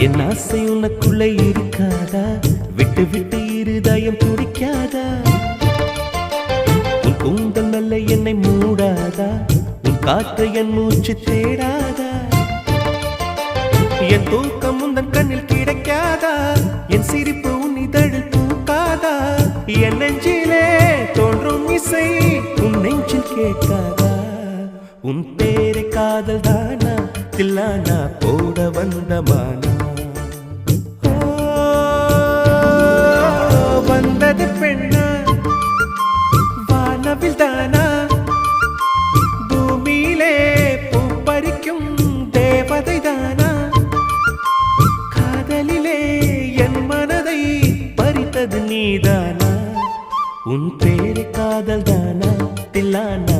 என் ஆசை உனக்குள்ளே இருக்காதா? விட்டு விட்டு இருதயம் துடிக்காதா? உன் கூந்தல் நல்ல என்னை மூடாதா? உன் காற்று என் மூச்சு தேடாதா? என் தூக்கம் உந்தன் கண்ணில் கிடைக்காதா? என் சிரிப்பு உன் இதழில் பூக்காதா? என் நெஞ்சிலே தோன்றும் இசை உன் நெஞ்சில் கேட்காதா? உன் பேரை காதல் தானா தில்லானா போட வந்த மானா? வந்தது பெண்ணா வானவில் தானா? பூமியிலே பூ பறிக்கும் தேவதை தானா? காதலிலே என் மனதை பறித்தது நீதானா? உன் பேரை காதல் தானா தில்லானா